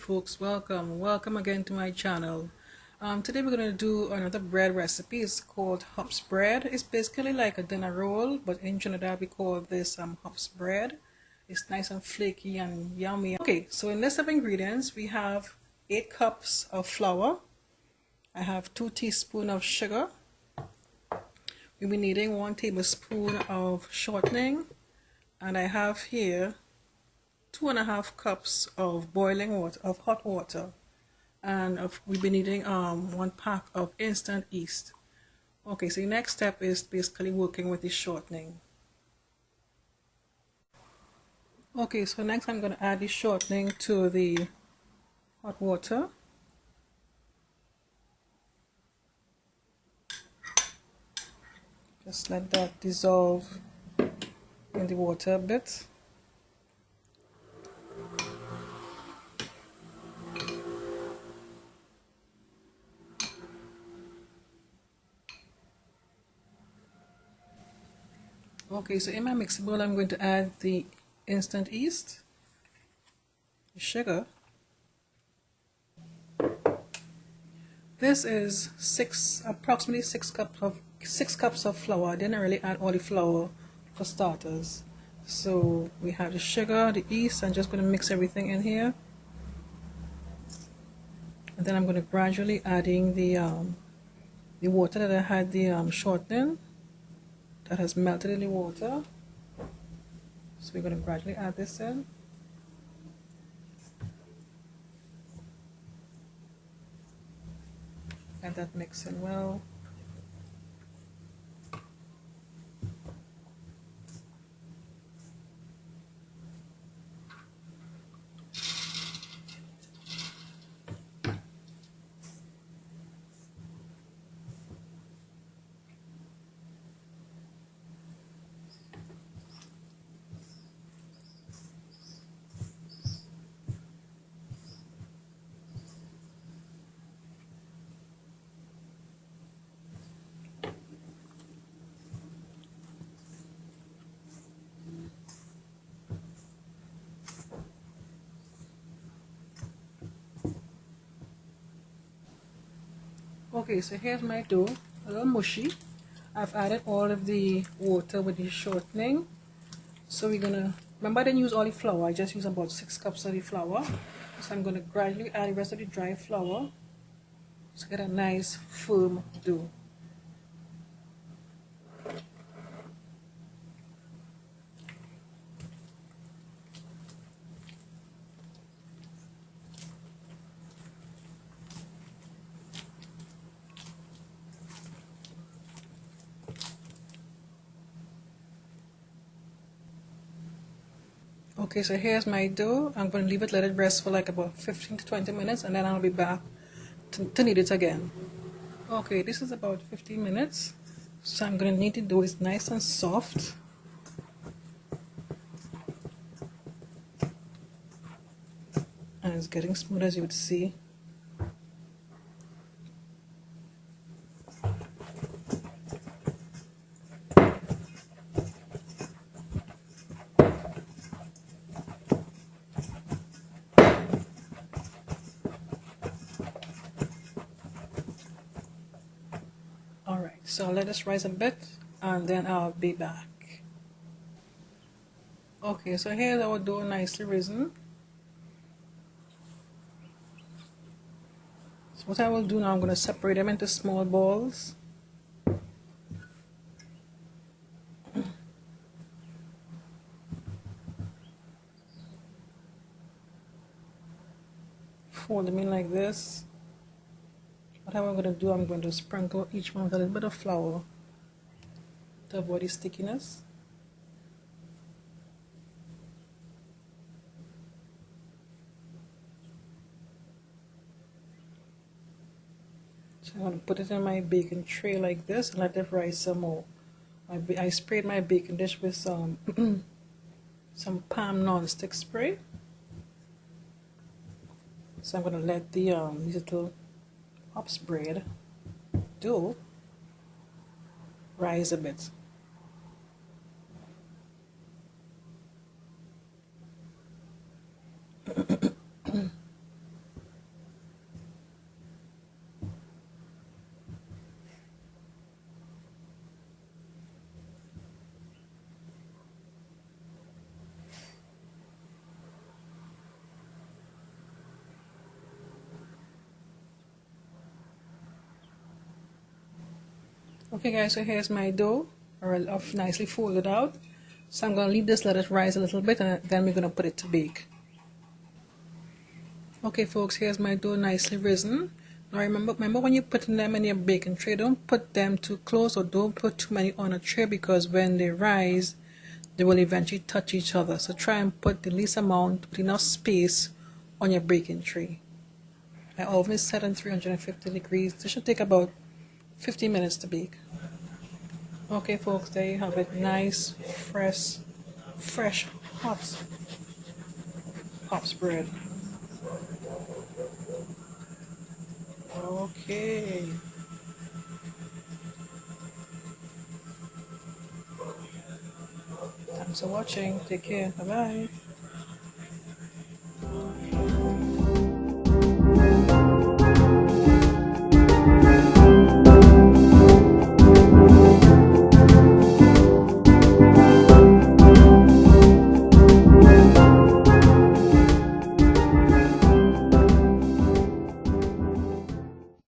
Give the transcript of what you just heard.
folks, welcome again to my channel. Today we're going to do another bread recipe. It's called hops bread. It's basically like a dinner roll, but in Trinidad we call this hops bread. It's nice and flaky and yummy. Okay, so in list of ingredients we have 8 cups of flour. I have 2 teaspoons of sugar. We'll be needing 1 tablespoon of shortening, and I have here 2.5 cups of boiling water, of hot water, and we'll be needing 1 pack of instant yeast. Okay, so the next step is basically working with the shortening. Okay, so next I'm going to add the shortening to the hot water. Just let that dissolve in the water a bit. Okay, so in my mixing bowl I'm going to add the instant yeast, the sugar. This is approximately 6 cups of flour. I didn't really add all the flour for starters. So we have the sugar, the yeast. I'm just going to mix everything in here, and then I'm going to gradually adding the water that I had the shortening that has melted in the water. So we're going to gradually add this in. Add that mix in well. Okay, so here's my dough, a little mushy. I've added all of the water with the shortening. So we're gonna, remember I didn't use all the flour, I just used about 6 cups of the flour. So I'm gonna gradually add the rest of the dry flour to get a nice firm dough. Okay, so here's my dough. I'm going to let it rest for like about 15 to 20 minutes, and then I'll be back to knead it again. Okay, this is about 15 minutes. So I'm going to knead the dough. It's nice and soft. And it's getting smooth, as you would see. Alright, so let us rise a bit and then I'll be back. Okay, so here's our dough nicely risen. So what I will do now, I'm going to separate them into small balls. Fold them in like this. What I'm going to do, I'm going to sprinkle each one with a little bit of flour to avoid the stickiness. So I'm going to put it in my baking tray like this and let it rise some more. I sprayed my baking dish with some some Palm non-stick spray. So I'm going to let the these little hops bread dough rise a bit. Okay guys, so here's my dough, nicely folded out. So I'm going to leave this, let it rise a little bit, and then we're going to put it to bake. Okay folks, here's my dough nicely risen. Now remember when you're putting them in your baking tray, don't put them too close or don't put too many on a tray, because when they rise, they will eventually touch each other. So try and put the least amount, put enough space on your baking tray. My oven is set on 350 degrees. This should take about 15 minutes to bake. Okay folks, there you have it. Nice, fresh hops bread. Okay. Thanks for watching. Take care. Bye bye.